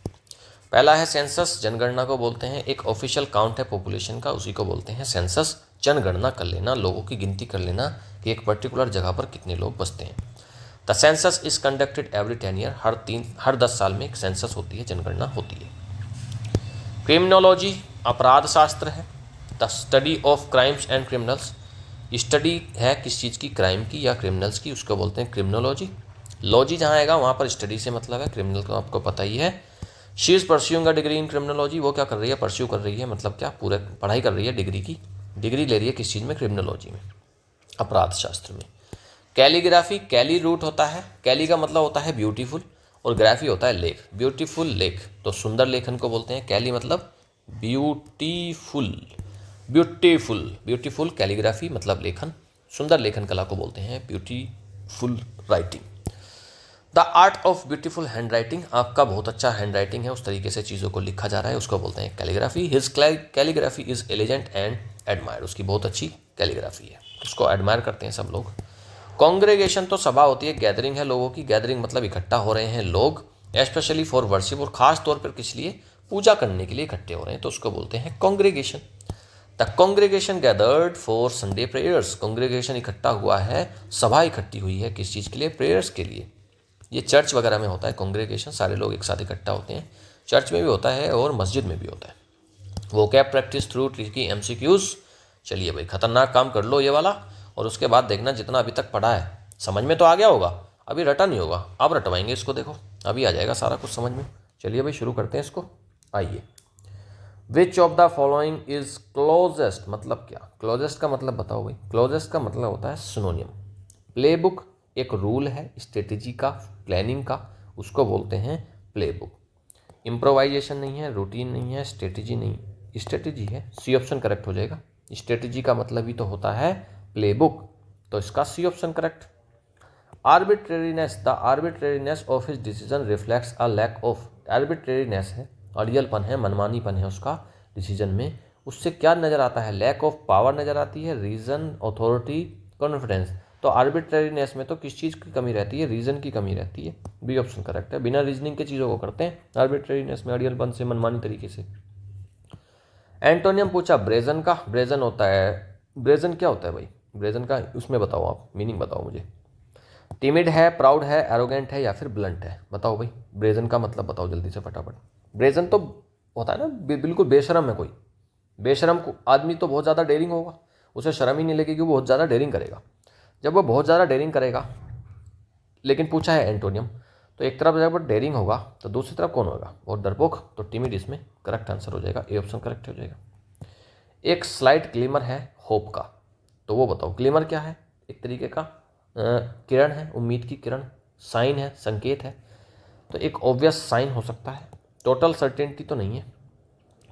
पहला है सेंसस, जनगणना को बोलते हैं, एक ऑफिशियल काउंट है पॉपुलेशन का, उसी को बोलते हैं सेंसस। जनगणना कर लेना, लोगों की गिनती कर लेना कि एक पर्टिकुलर जगह पर कितने लोग बसते हैं। The census is conducted every 10 year, हर 10 साल में एक सेंसस होती है, जनगणना होती है। क्रिमिनोलॉजी अपराध शास्त्र है। The study of crimes and criminals, study है किस चीज़ की? क्राइम की या क्रिमिनल्स की, उसको बोलते हैं क्रिमिनोलॉजी। लॉजी जहाँ आएगा वहाँ पर स्टडी से मतलब है, क्रिमिनल को आपको पता ही है। She is pursuing a degree in criminology, वो क्या कर रही है? परस्यू कर रही है, मतलब क्या? पूरे पढ़ाई कर रही है, डिग्री की, डिग्री ले रही है किस चीज़ में? क्रिमिनोलॉजी में, अपराध शास्त्र में। कैलीग्राफी, कैली रूट होता है, कैली का मतलब होता है ब्यूटीफुल, और ग्राफी होता है लेख, ब्यूटीफुल लेख, तो सुंदर लेखन को बोलते हैं कैली, मतलब ब्यूटीफुल, ब्यूटीफुल कैलीग्राफी मतलब लेखन, सुंदर लेखन कला को बोलते हैं beautiful writing. The art of beautiful hand writing, आपका बहुत अच्छा हैंड राइटिंग है, उस तरीके से चीज़ों को लिखा जा रहा है, उसको बोलते हैं calligraphy. His calligraphy is एलिजेंट and admired, उसकी बहुत अच्छी कैलीग्राफी है, उसको एडमायर करते हैं सब लोग। कॉन्ग्रेगेशन तो सभा होती है, गैदरिंग है लोगों की, गैदरिंग मतलब इकट्ठा हो रहे हैं लोग, एस्पेशली फॉर वर्शिप, और खास तौर पर किस लिए? पूजा करने के लिए इकट्ठे हो रहे हैं, तो उसको बोलते हैं congregation. The congregation gathered for Sunday prayers, congregation इकट्ठा हुआ है, सभा इकट्ठी हुई है किस चीज़ के लिए? प्रेयर्स के लिए। ये चर्च वगैरह में होता है कॉन्ग्रेगेशन, सारे लोग एक साथ इकट्ठा होते हैं, चर्च में भी होता है और मस्जिद में भी होता है। वो cap practice through tricky MCQs, चलिए भाई खतरनाक काम कर लो ये वाला, और उसके बाद देखना जितना अभी तक पढ़ा है समझ में तो आ गया होगा, अभी रटा नहीं होगा, अब रटवाएंगे इसको, देखो अभी आ जाएगा सारा कुछ समझ में। चलिए भाई शुरू करते हैं इसको, आइए। विच of the following is closest, मतलब क्या? क्लोजेस्ट का मतलब बताओ भाई। क्लोजेस्ट का मतलब होता है सिनोनियम। प्ले बुक एक रूल है स्ट्रेटेजी का, प्लानिंग का, उसको बोलते हैं प्ले बुक। इम्प्रोवाइजेशन नहीं है, रूटीन नहीं है, स्ट्रेटेजी नहीं, स्ट्रेटेजी है, सी ऑप्शन करेक्ट हो जाएगा। स्ट्रेटेजी का मतलब ही तो होता है प्ले बुक, तो इसका C option correct. Arbitrariness, the arbitrariness of his decision reflects a lack of, arbitrariness है, अड़ियलपन है, मनमानीपन है उसका डिसीजन में, उससे क्या नज़र आता है? लैक ऑफ पावर नज़र आती है, रीजन, अथॉरिटी, कॉन्फिडेंस। तो आर्बिट्रेरीनेस में तो किस चीज़ की कमी रहती है? रीज़न की कमी रहती है, बी ऑप्शन करेक्ट है। बिना रीजनिंग के चीज़ों को करते हैं आर्बिट्रेरीनेस में, अड़ियलपन से, मनमानी तरीके से। एंटोनियम पूछा ब्रेजन का, ब्रेजन होता है, ब्रेजन क्या होता है भाई? ब्रेजन का उसमें बताओ, आप मीनिंग बताओ मुझे। टिमिड है, प्राउड है, एरोगेंट है या फिर ब्लंट है, बताओ भाई ब्रेजन का मतलब बताओ जल्दी से फटाफट। ब्रेजन तो होता है ना बिल्कुल बेशरम है कोई, बेशरम को आदमी तो बहुत ज़्यादा डेयरिंग होगा, उसे शर्म ही नहीं लगेगी, वो बहुत ज़्यादा डेयरिंग करेगा। जब वो बहुत ज़्यादा डेयरिंग करेगा, लेकिन पूछा है एंटोनियम, तो एक तरफ जब डेयरिंग होगा तो दूसरी तरफ कौन होगा? और डरपोक, तो टिमिड इसमें करेक्ट आंसर हो जाएगा, ए ऑप्शन करेक्ट हो जाएगा। एक स्लाइट ग्लिमर है होप का, तो वो बताओ ग्लिमर क्या है? एक तरीके का किरण है, उम्मीद की किरण, साइन है, संकेत है, तो एक ऑब्वियस साइन हो सकता है। टोटल सर्टेनिटी तो नहीं है,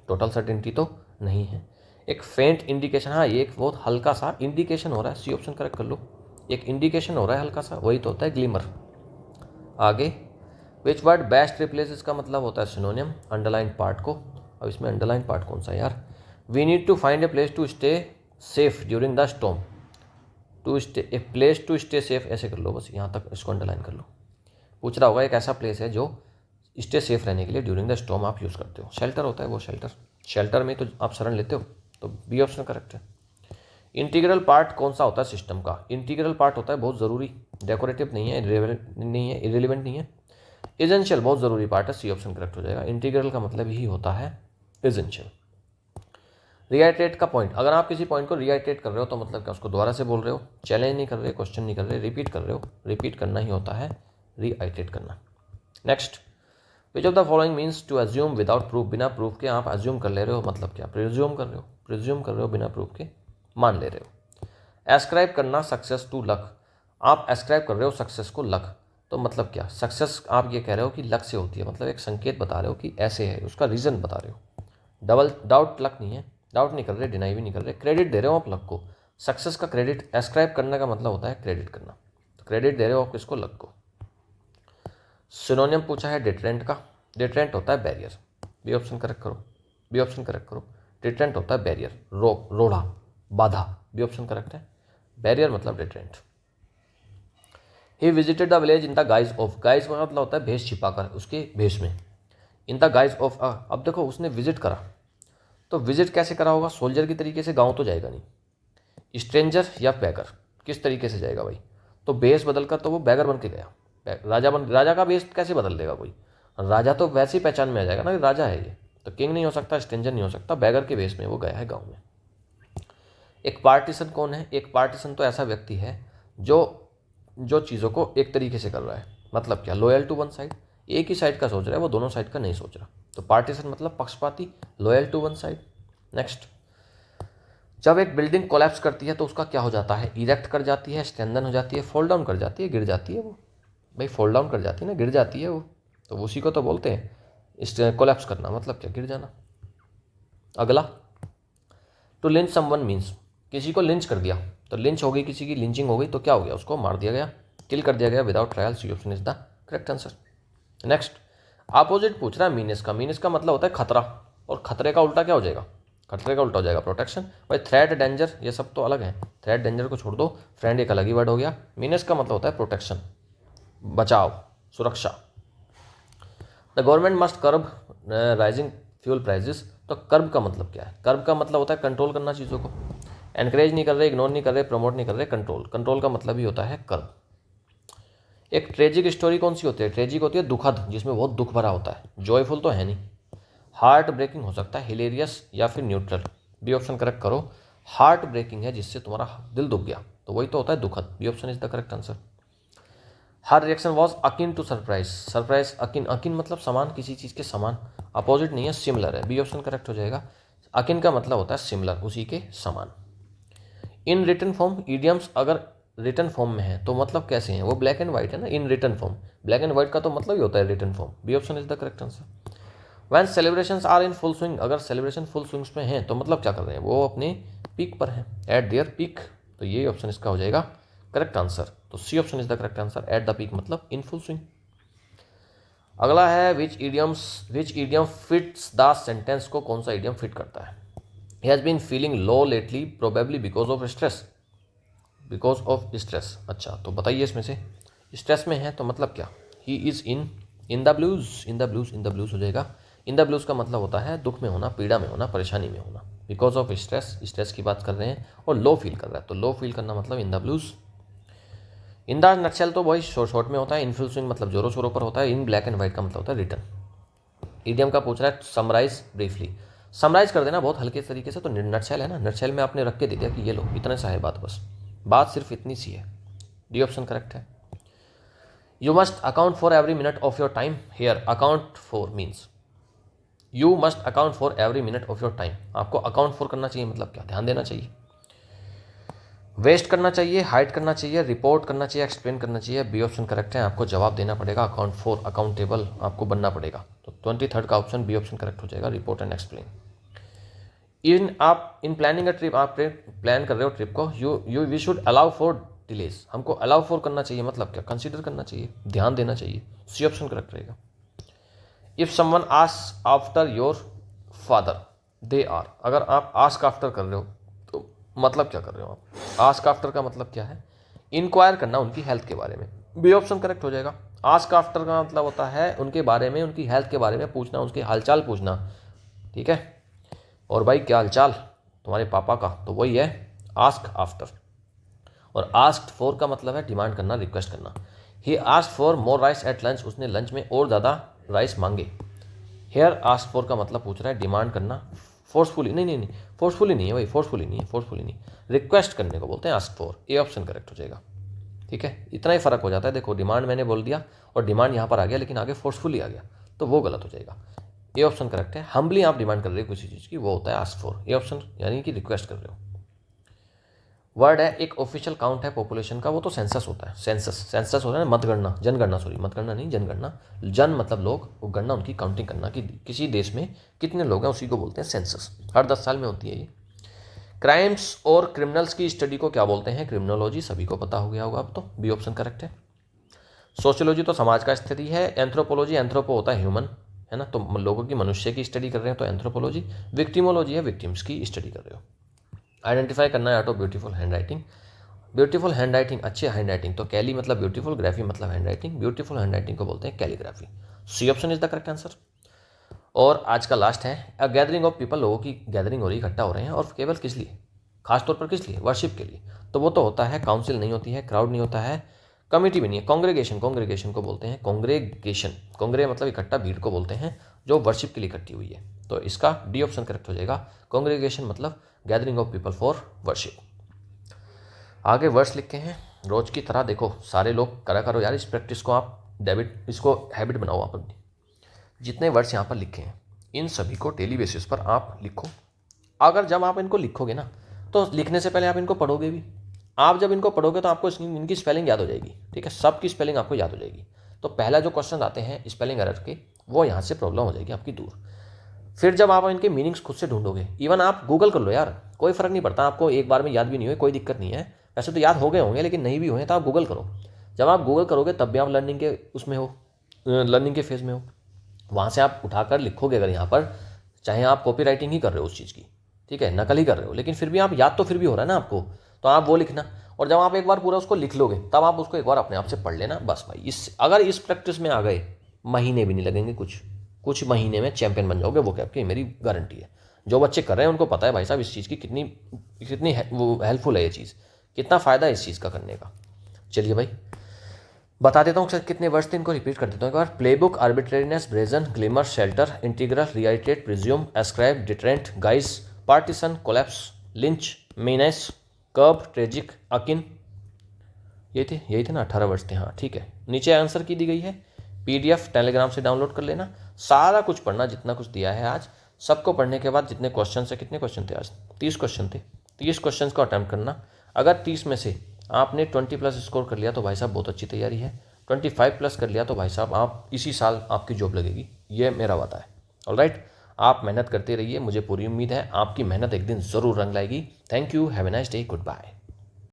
टोटल सर्टेनिटी तो नहीं है। एक फेंट इंडिकेशन, हाँ ये एक बहुत हल्का सा इंडिकेशन हो रहा है, सी ऑप्शन करेक्ट कर लो, एक इंडिकेशन हो रहा है हल्का सा, वही तो होता है ग्लिमर। आगे, विच वर्ड बेस्ट रिप्लेसेस का मतलब होता है सिनोनियम, अंडरलाइन पार्ट को। अब इसमें अंडरलाइन पार्ट कौन सा है यार? We need to find a place to stay safe during the storm, to stay a place to stay safe, ऐसे कर लो बस, यहाँ तक इसको अंडरलाइन कर लो। पूछ रहा होगा एक ऐसा प्लेस है जो स्टे सेफ रहने के लिए ड्यूरिंग द स्टॉर्म आप यूज़ करते हो, शेल्टर होता है वो, शेल्टर, शेल्टर में तो आप शरण लेते हो, तो बी ऑप्शन करेक्ट है। इंटीग्रल पार्ट कौन सा होता है सिस्टम का? इंटीग्रल पार्ट होता है बहुत ज़रूरी, डेकोरेटिव नहीं है, इरेलीवेंट नहीं है, एसेंशियल बहुत ज़रूरी पार्ट है, सी ऑप्शन करेक्ट हो जाएगा। इंटीग्रल का मतलब ही होता है एसेंशियल। रीआइट्रेट का पॉइंट, अगर आप किसी पॉइंट को रीआइट्रेट कर रहे हो तो मतलब क्या, उसको दोबारा से बोल रहे हो, चैलेंज नहीं कर रहे, क्वेश्चन नहीं कर रहे, रिपीट कर रहे हो। रिपीट करना ही होता है रीआइट्रेट करना। Next, which of the following means to assume without proof, बिना प्रूफ के आप एज्यूम कर ले रहे हो, मतलब क्या, प्रिज्यूम कर रहे हो, प्रिज्यूम कर रहे हो बिना प्रूफ के, मान ले रहे हो। एस्क्राइब करना सक्सेस टू लक, आप एस्क्राइब कर रहे हो सक्सेस को लक, तो मतलब क्या, सक्सेस आप ये कह रहे हो कि लक से होती है, मतलब एक संकेत बता रहे हो कि ऐसे है, उसका रीज़न बता रहे हो। डबल डाउट लक नहीं है, डाउट नहीं कर रहे, डिनाई भी नहीं कर रहे, क्रेडिट दे रहे हो आप लक को। सक्सेस का क्रेडिट, एस्क्राइब करने का मतलब होता है क्रेडिट करना, तो क्रेडिट दे रहे हो आप किसको, लक को। सिनोनियम पूछा है डिटरेंट का, डिटरेंट होता है बैरियर, बी ऑप्शन करेक्ट करो, बी ऑप्शन करेक्ट करो। डिटरेंट होता है बैरियर, रोक, रोड़ा, बाधा, बी ऑप्शन करेक्ट है। बैरियर मतलब deterrent. He visited the village in the guise of, guys का मतलब होता है भेष छिपाकर, उसके भेष में। इन द गाइज ऑफ अब देखो उसने विजिट करा, तो विजिट कैसे करा होगा, सोल्जर की तरीके से, गाँव तो जाएगा नहीं। स्ट्रेंजर या बैगर, किस तरीके से जाएगा भाई, तो भेष बदल कर तो वो बैगर बन के गया। राजा का भेष कैसे बदल देगा कोई, राजा तो वैसे ही पहचान में आ जाएगा ना राजा है ये, तो किंग नहीं हो सकता, स्ट्रेंजर नहीं हो सकता, बैगर के भेष में वो गया है गाँव में। एक पार्टीशन कौन है, एक पार्टीशन तो ऐसा व्यक्ति है जो चीज़ों को एक तरीके से कर रहा है, मतलब क्या, लॉयल टू वन साइड, एक ही साइड का सोच रहा है, वो दोनों साइड का नहीं सोच रहा, तो पार्टीशन मतलब पक्षपाती, loyal to one side. Next, जब एक बिल्डिंग कोलैप्स करती है तो उसका क्या हो जाता है, इरेक्ट कर जाती है, स्ट्रेंथन हो जाती है, फॉल डाउन कर जाती है, गिर जाती है वो, भाई फॉल डाउन कर जाती है ना, गिर जाती है वो, तो उसी को तो बोलते हैं इस कोलैप्स करना, मतलब क्या, गिर जाना। अगला, टू लिंच समवन मीन्स, किसी को लिंच कर दिया, तो लिंच हो गई, किसी की लिंचिंग हो गई, तो क्या हो गया, उसको मार दिया गया, किल कर दिया गया without trial, C option is the correct answer. Next, opposite पूछ रहा है मीनस का, मीनस का मतलब होता है खतरा, और खतरे का उल्टा क्या हो जाएगा, खतरे का उल्टा हो जाएगा प्रोटेक्शन। भाई थ्रेट, डेंजर ये सब तो अलग है, थ्रेट डेंजर को छोड़ दो, फ्रेंड एक अलग ही वर्ड हो गया। मीनस का मतलब होता है प्रोटेक्शन, बचाव, सुरक्षा। The government must curb rising fuel prices, तो कर्ब का मतलब क्या है, कर्ब का मतलब होता है कंट्रोल करना चीज़ों को, एनकरेज नहीं कर रहे, इग्नोर नहीं कर रहे, प्रमोट नहीं कर रहे, कंट्रोल, कंट्रोल का मतलब ही होता है कर्ब। एक ट्रेजिक स्टोरी कौन सी होती है, ट्रेजिक होती है दुखद, जिसमें बहुत दुख भरा होता है, जॉयफुल तो है नहीं। हार्ट ब्रेकिंग हो सकता है, हिलेरियस या फिर न्यूट्रल, बी ऑप्शन करेक्ट करो। हार्ट ब्रेकिंग है जिससे तुम्हारा दिल दुख गया, तो वही तो होता है दुखद, B option is the correct answer. हर reaction was akin to surprise, surprise akin, akin मतलब समान, किसी चीज़ के समान, अपोजिट नहीं है, सिमिलर है, बी ऑप्शन करेक्ट हो जाएगा। अकिन का मतलब होता है सिमिलर, उसी के समान। इन रिटन फॉर्म, ईडियम्स अगर रिटन फॉर्म में है तो मतलब कैसे हैं, वो ब्लैक एंड व्हाइट है ना, in written form, black and white का तो मतलब ही होता है written form, B option is the correct answer. When celebrations are in full swing, अगर सेलिब्रेशन फुल स्विंग्स में हैं तो मतलब क्या कर रहे हैं, वो अपने पीक पर हैं, एट देयर पीक, तो ये ऑप्शन इसका हो जाएगा करेक्ट आंसर, तो C option is the correct answer, at the peak मतलब इन फुल स्विंग। अगला है which idiom fits the sentence, को कौन सा ईडियम फिट करता है। He has been feeling low lately probably because of stress, because of stress, अच्छा तो बताइए इसमें से, स्ट्रेस में है तो मतलब क्या, he is in the blues, in the blues, in the blues हो जाएगा। इन द ब्लूज का मतलब होता है दुख में होना, पीड़ा में होना, परेशानी में होना, बिकॉज ऑफ स्ट्रेस, स्ट्रेस की बात कर रहे हैं, और लो फील कर रहा है, तो लो फील करना मतलब in the blues. In the nutshell तो वही शॉर्ट में होता है, इन फुल स्विंग मतलब जोरों शोरों पर होता है, इन ब्लैक एंड व्हाइट का मतलब होता है रिटर्न। ईडियम का पूछ रहा है समराइज ब्रीफली, समराइज कर देना बहुत हल्के तरीके से, तो नटशेल है ना, नटशेल में आपने रख के दे दिया कि ये लो इतना सा है बात, बस बात सिर्फ इतनी सी है, डी ऑप्शन करेक्ट है। You must account for every minute of your time, here account for means you must account for every minute of your time, आपको अकाउंट फॉर करना चाहिए, मतलब क्या, ध्यान देना चाहिए, वेस्ट करना चाहिए, हाइड करना चाहिए, रिपोर्ट करना चाहिए, एक्सप्लेन करना चाहिए, बी ऑप्शन करेक्ट है, आपको जवाब देना पड़ेगा, अकाउंट फॉर, अकाउंटेबल आपको बनना पड़ेगा, तो 23rd का ऑप्शन बी ऑप्शन करेक्ट हो जाएगा, report and explain. In planning a trip, आप प्लान कर रहे हो ट्रिप को, you we should allow for delays, हमको अलाउ फॉर करना चाहिए, मतलब क्या, कंसीडर करना चाहिए, ध्यान देना चाहिए, सी ऑप्शन करेक्ट रहेगा। If someone ask after your father they are, अगर आप आस्क आफ्टर कर रहे हो तो मतलब क्या कर रहे हो आप, आस्क आफ्टर का मतलब क्या है, इंक्वायर करना उनकी हेल्थ के बारे में, बी ऑप्शन करेक्ट हो जाएगा। आस्क आफ्टर का मतलब होता है उनके बारे में, उनकी हेल्थ के बारे में पूछना, उसके हालचाल पूछना, ठीक है, और भाई क्या हालचाल तुम्हारे पापा का, तो वही है आस्क आफ्टर। और आस्क्ड फॉर का मतलब है डिमांड करना, रिक्वेस्ट करना। He asked for more rice at lunch, उसने लंच में और ज़्यादा राइस मांगे। हेयर आस्क्ड फॉर का मतलब पूछ रहा है डिमांड करना, फोर्सफुली नहीं, फोर्सफुली नहीं है भाई, फोर्सफुली नहीं, रिक्वेस्ट करने को बोलते हैं ask for, A option correct हो जाएगा। ठीक है, इतना ही फ़र्क हो जाता है। देखो डिमांड मैंने बोल दिया और डिमांड यहाँ पर आ गया, लेकिन आगे फोर्सफुली आ गया, तो वो गलत हो जाएगा। ए ऑप्शन करेक्ट है। हम्बली आप डिमांड कर रहे हो किसी चीज़ की, वो होता है आस्क फॉर, ए ऑप्शन यानी कि रिक्वेस्ट कर रहे हो। वर्ड है एक ऑफिशियल काउंट है पॉपुलेशन का, वो तो सेंसस होता है। सेंसस होता है मतगणना, जनगणना, सॉरी मतगणना नहीं जनगणना। जन मतलब लोग, वो गणना उनकी काउंटिंग करना कि किसी देश में कितने लोग हैं, उसी को बोलते हैं सेंसस। हर 10 साल में होती है ये। क्राइम्स और क्रिमिनल्स की स्टडी को क्या बोलते हैं? क्रिमिनोलॉजी, सभी को पता हो गया होगा अब तो, बी ऑप्शन करेक्ट है। सोशियोलॉजी तो समाज का स्थिति है। एंथ्रोपोलॉजी, एंथ्रोपो होता है ह्यूमन, है ना, तो लोगों की, मनुष्य की स्टडी कर रहे हैं तो एंथ्रोपोलॉजी। विक्टिमोलॉजी है, विक्टिम्स की स्टडी कर रहे हो। आइडेंटिफाई करना है auto beautiful handwriting. Beautiful handwriting, अच्छी हैंड राइटिंग, तो कैली मतलब ब्यूटीफुल, ग्राफी मतलब handwriting. Beautiful handwriting को बोलते हैं calligraphy. C option is the correct answer. और आज का लास्ट है, अ गैदरिंग ऑफ पीपल, लोगों की गैदरिंग हो रही, इकट्ठा हो रहे हैं, और केवल किस लिए? खासतौर पर किस लिए? वर्शिप के लिए। तो वो तो होता है काउंसिल नहीं होती है, क्राउड नहीं होता है, कमिटी भी नहीं है, कांग्रेगेशन, कांग्रेगेशन को बोलते हैं कांग्रेगेशन। कांग्रे मतलब इकट्ठा, भीड़ को बोलते हैं जो वर्शिप के लिए इकट्ठी हुई है। तो इसका डी ऑप्शन करेक्ट हो जाएगा। कांग्रेगेशन मतलब gathering of people for worship. आगे वर्ड्स लिखे हैं रोज की तरह, देखो सारे लोग करा करो यार इस प्रैक्टिस को, आप इसको हैबिट बनाओ आप अपनी। जितने वर्ड्स यहाँ पर लिखे हैं इन सभी को डेली बेसिस पर आप लिखो। अगर जब आप इनको लिखोगे ना, तो लिखने से पहले आप इनको पढ़ोगे भी। आप जब इनको पढ़ोगे तो आपको इनकी स्पेलिंग याद हो जाएगी। ठीक है, सबकी स्पेलिंग आपको याद हो जाएगी। तो पहला जो क्वेश्चन आते हैं स्पेलिंग एरर के, वो यहाँ से प्रॉब्लम हो जाएगी आपकी दूर। फिर जब आप इनके मीनिंग्स खुद से ढूंढोगे, इवन आप गूगल कर लो यार, कोई फ़र्क नहीं पड़ता, आपको एक बार में याद भी नहीं हुए कोई दिक्कत नहीं है। वैसे तो याद हो गए होंगे, लेकिन नहीं भी हुए तो आप गूगल करो। जब आप गूगल करोगे तब भी आप लर्निंग के उसमें हो, लर्निंग के फेज़ में हो। वहाँ से आप उठाकर लिखोगे अगर यहाँ पर, चाहे आप कॉपी राइटिंग ही कर रहे हो उस चीज़ की, ठीक है, नकल ही कर रहे हो, लेकिन फिर भी आप याद तो फिर भी हो रहा है ना आपको, तो आप वो लिखना। और जब आप एक बार पूरा उसको लिख लोगे तब आप उसको एक बार अपने आप से पढ़ लेना, बस भाई। अगर इस प्रैक्टिस में आ गए, महीने भी नहीं लगेंगे, कुछ महीने में चैंपियन बन जाओगे। वो कैब की मेरी गारंटी है। जो बच्चे कर रहे हैं उनको पता है भाई साहब इस चीज़ की कितनी वो हेल्पफुल है ये चीज़, कितना फ़ायदा है इस चीज़ का करने का। चलिए भाई बता देता हूँ सर कितने वर्ड्स थे, इनको रिपीट कर देता हूँ एक बार। Playbook, arbitrariness, brazen, glimmer, shelter, integral, reiterate, presume, ascribe, deterrent, guise, partition, collapse, lynch, menace, curb, tragic, akin. यही थे ना, 18 वर्ड्स थे। हाँ ठीक है, नीचे आंसर की दी गई है, PDF टेलीग्राम से डाउनलोड कर लेना। सारा कुछ पढ़ना जितना कुछ दिया है आज, सबको पढ़ने के बाद जितने क्वेश्चन है, कितने क्वेश्चन थे आज? 30 क्वेश्चन थे। 30 क्वेश्चन को अटैम्प्ट करना। अगर 30 में से आपने 20+ स्कोर कर लिया तो भाई साहब बहुत अच्छी तैयारी है। 25+ कर लिया तो भाई साहब आप इसी साल आपकी जॉब लगेगी, ये मेरा वादा है। ऑलराइट, आप मेहनत करते रहिए, मुझे पूरी उम्मीद है आपकी मेहनत एक दिन ज़रूर रंग लाएगी। Thank you, have a nice day, good bye.